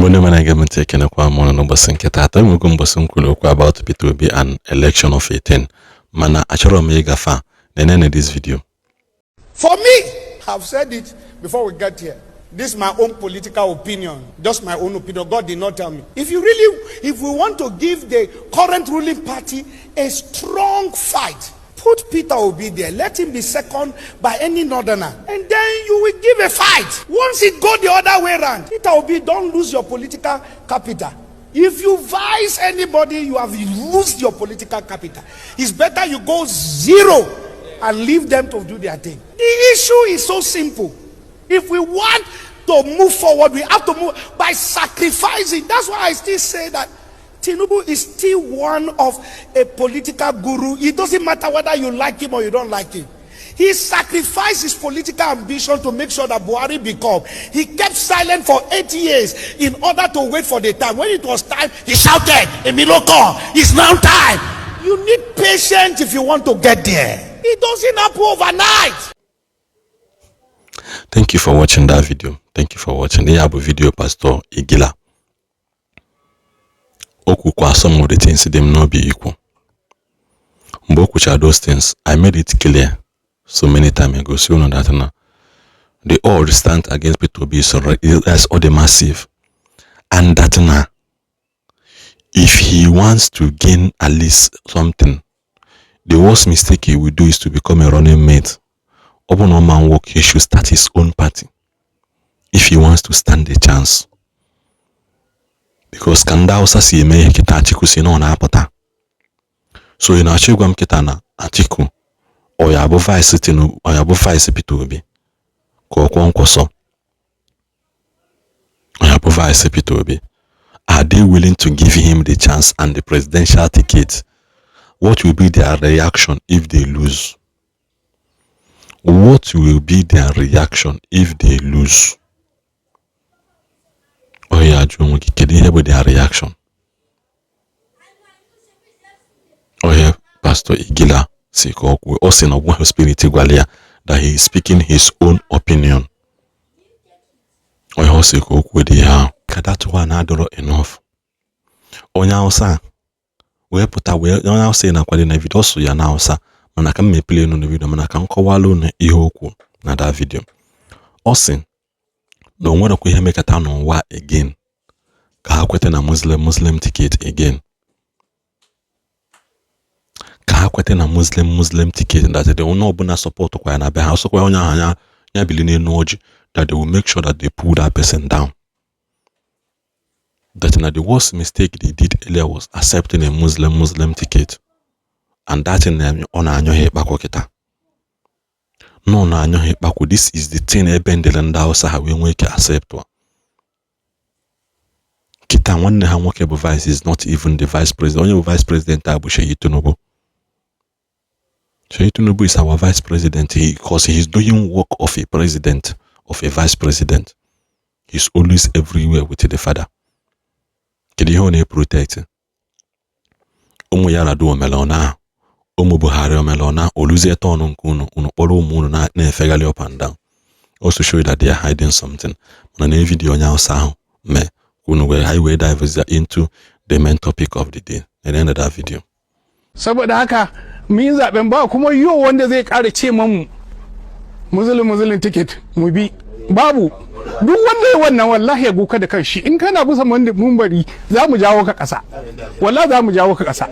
Mbona management taken kwa mwana no basinke tata mugo mbosunkulu kwa about Peter Obi an election of 18. Mana achoro mega fa nenene this video. For me, I've said it before we get here. This is my own political opinion. Just my own opinion. God did not tell me. If we want to give the current ruling party a strong fight, put Peter Obi there. Let him be second by any northerner. And then you will give a fight. Once it go the other way around, Peter Obi, don't lose your political capital. If you vice anybody, you have lost your political capital. It's better you go zero and leave them to do their thing. The issue is so simple. If we want to move forward, we have to move by sacrificing. That's why I still say that Tinubu is still one of a political guru. It doesn't matter whether you like him or you don't like him. He sacrificed his political ambition to make sure that Buhari become. He kept silent for 8 years in order to wait for the time. When it was time, he shouted, Emiloko, it's now time. You need patience if you want to get there. It doesn't happen overnight. Thank you for watching that video. Thank you for watching. They have a video, Pastor Igila. Okukwa, some of the things them not be equal. Which are those things? I made it clear so many times ago. So you know that now. They all stand against Peter Obi, so that's all the massive. And that now, if he wants to gain at least something, the worst mistake he will do is to become a running mate. Open one man work, he should start his own party if he wants to stand a chance. Because kanda usa si eme kita Atiku si no na apota. So ina achigwa mkita na Atiku oya abo vice Tinubu oya abo vice Peter Obi ko nkoso oya abo vice Peter Obi. Are they willing to give him the chance and the presidential ticket? What will be their reaction if they lose? What will be their reaction if they lose? Oh yeah, can you hear with their reaction? Oh yeah, Pastor Igila Siko, we also know one spirit that he is speaking his own opinion. Oh yeah, Siko, with the that one adoro enough. Oh yeah, sir. We put away. Now say na kwali na video so ya now sir. Mana ka me play no video mana ka nkọwalo na ihe okwu na that video. Osin no nwere ko ihe mekata no wa again. Ka ha kwete na Muslim ticket again. Ka ha kwete na Muslim ticket that they will not na support kwa na be ha so kwa onya anya ya bili na oji that they will make sure that they pull that person down. That na the worst mistake they did earlier was accepting a Muslim ticket. And that in them on anyo bako kita. No na anyo bako. This is the thing ebendelanda house ha we accept wa. Kita one ha nwoke bụ vice is not even the vice president. Only vice president abu Seyi Tinubu. Seyi Tinubu is our vice president because he is doing work of a president, of a vice president. He's always everywhere with the father. Kedi ho na protect. Umu yara do melona. Umu Buhari omelona oluze tonu nkunu unokporo umunu na efegali up and down. Also show you that they are hiding something. On a video nya osa me kunu we highway divers into the main topic of the day. At the end of that video. Saboda haka mun zaben ba kuma yo wanda zai kare ce mamu Muslim ticket mu bi babu duk wanda ya wannan wallahi ya goka da kanshi in kana busa mumbari za mu jawo ka kasa wallahi za mu jawo ka kasa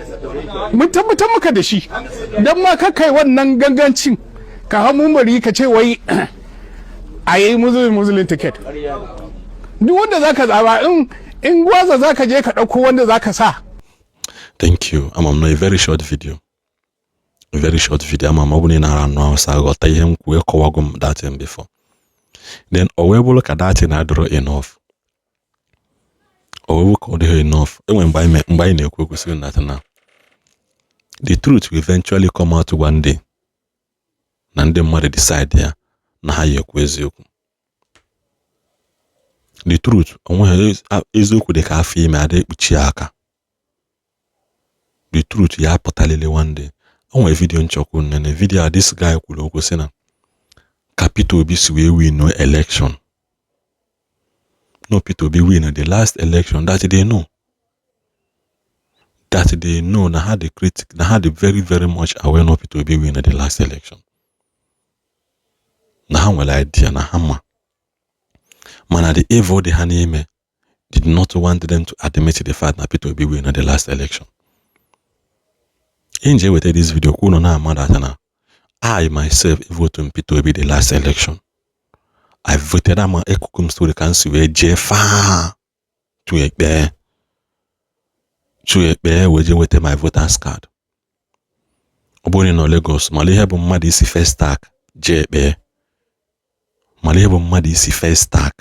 mun tabbatar maka da shi dan ma ka kai wannan gangancin ka ha mumbari ka ce wai ayi Muslim ticket duk wanda zaka zaba in gwaza zaka je ka dauko wanda zaka sa. Thank you. I'm on a very short video. A very short video. I'm on now so I got him kwe that time before. Then we look at that in I draw enough. Or we call it enough. And when by that now. The truth will eventually come out one day. And then mother decide there. Na how you the truth, eziokwu dị ka afọ ime ada ekpuchi aka. The truth ya pụtalele one day. Onwe video nchọkwu nene video this guy kwuru okwu sị na Peter Obi si wee win no election no Peter Obi win the last election, that they know. That they know na how the critic, na how they very, very much aware no Peter Obi win the last election. Na how well idea na hammer. Man at the evil the Hanime did not want them to admit the fact that Peter Obi win the last election. In with this video, kuno na amada I myself voted Peter Obi the last election. I voted ama ekukum story council where Jefa to ekbe weje with my voters card. Oboni no Lagos, Malihe bu mmadu isi first tag jebe. Malihe bu mmadu isi first tag.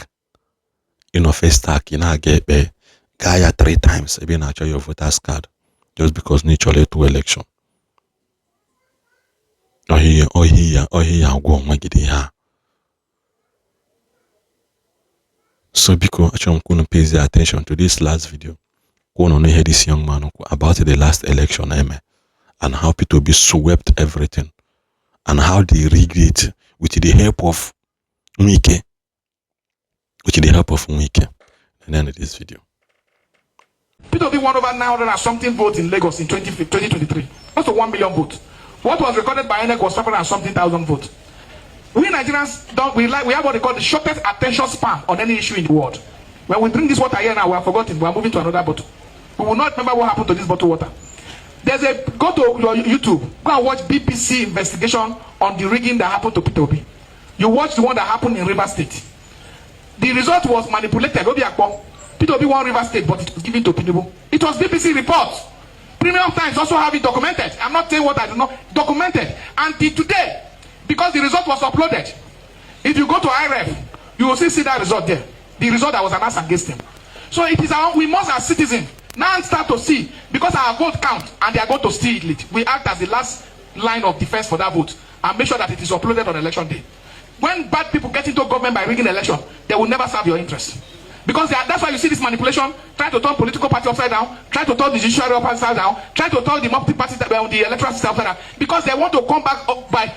First tag ina gebe gaya 3 times ebe na cho your voters card just because nature to election. Ohiya go magidi ha. So because actually I'm pay attention to this last video. Go on hear this young man about the last election and how Peter Obi swept everything and how they rigged it with the help of Wike. And then this video. Peter Obi won over 900 and something votes in Lagos in 2023. Close to 1 million votes. What was recorded by INEC was 500 and something thousand votes. We Nigerians we have what they call the shortest attention span on any issue in the world. When we drink this water here now, we have forgotten. We are moving to another bottle. We will not remember what happened to this bottle water. Go to your YouTube, go and watch BBC investigation on the rigging that happened to Peter Obi. You watch the one that happened in Rivers State. The result was manipulated. Peter Obi won Rivers State, but it was given to Tinubu. It was BBC report. Premium Times also have it documented. I'm not saying what I do not documented. Until today, because the result was uploaded. If you go to IRF, you will see that result there. The result that was announced against him. So it is we must as citizens now start to see, because our vote count and they are going to steal it. We act as the last line of defense for that vote and make sure that it is uploaded on election day. When bad people get into government by rigging election, they will never serve your interest. Because that's why you see this manipulation, try to turn political party upside down, try to turn the judiciary upside down, try to turn the multi-party the electoral system upside down, because they want to come back up by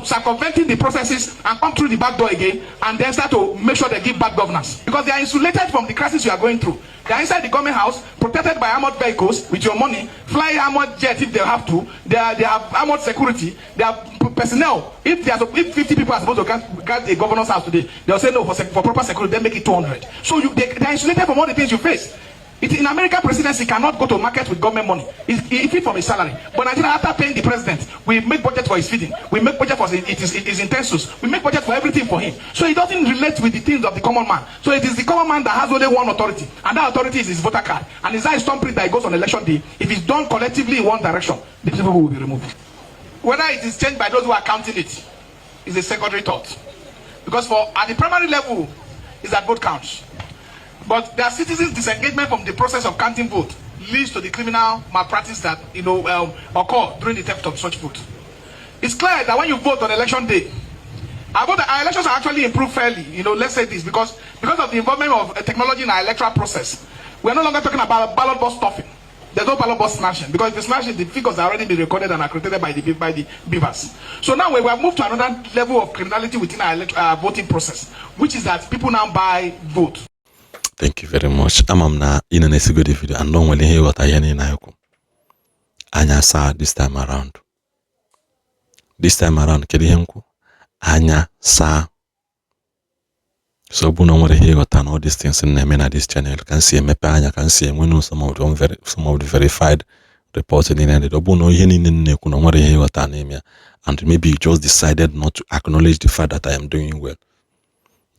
circumventing the processes and come through the back door again and then start to make sure they give bad governance. Because they are insulated from the crisis you are going through. They are inside the government house, protected by armored vehicles with your money, fly armored jet if they have to. They have armored security. They have personnel. If 50 people are supposed to guard a governor's house today, they'll say no for proper security. They make it 200. So they are insulated from all the things you face. In American presidency cannot go to market with government money. He feed from his salary. But Nigeria, after paying the president, we make budget for his feeding. We make budget for his intentions. We make budget for everything for him. So he doesn't relate with the things of the common man. So it is the common man that has only one authority. And that authority is his voter card. And it's that thumbprint that goes on election day. If it's done collectively in one direction, the people will be removed. Whether it is changed by those who are counting it is a secondary thought. Because at the primary level is that vote counts. But their citizens' disengagement from the process of counting vote leads to the criminal malpractice that occur during the theft of such vote. It's clear that when you vote on election day, our elections are actually improved fairly. Let's say this because of the involvement of technology in our electoral process. We're no longer talking about ballot box stuffing. There's no ballot box smashing, because if you smash it, the figures are already been recorded and accredited by the beavers. So now we have moved to another level of criminality within our voting process, which is that people now buy vote. Thank you very much. I'm na in an good video and don't really hear what I hear in Anya sa this time around. This time around, Kedihenko. Anya sa. So Buno want to hear what all these things in this channel. Can see me Anya can see we know some of the verified reports in the Obuno Yenin Nekuno want to hear what and maybe you just decided not to acknowledge the fact that I am doing well.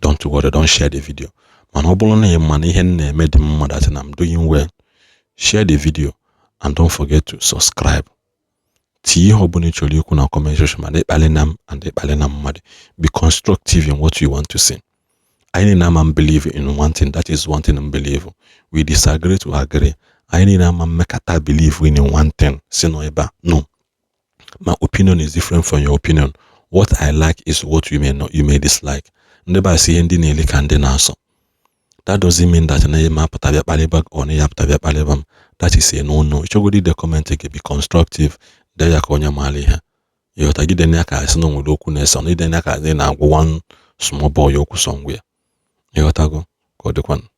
Don't worry, don't share the video. Man, made that and I'm doing well. Share the video and don't forget to subscribe. Be constructive in what you want to say. I need a believe in one thing, that is one thing unbelievable. We disagree to agree. I need a make a believe in one thing. No. My opinion is different from your opinion. What I like is what you may dislike. Never see any nearly can answer. That doesn't mean that that is a no. You should go to the comment be constructive. There you go mali. You have to get the neck as no lokuness on the neck as then one small boy yoku somewhere. You have to go. ka ọ dịkwanụ.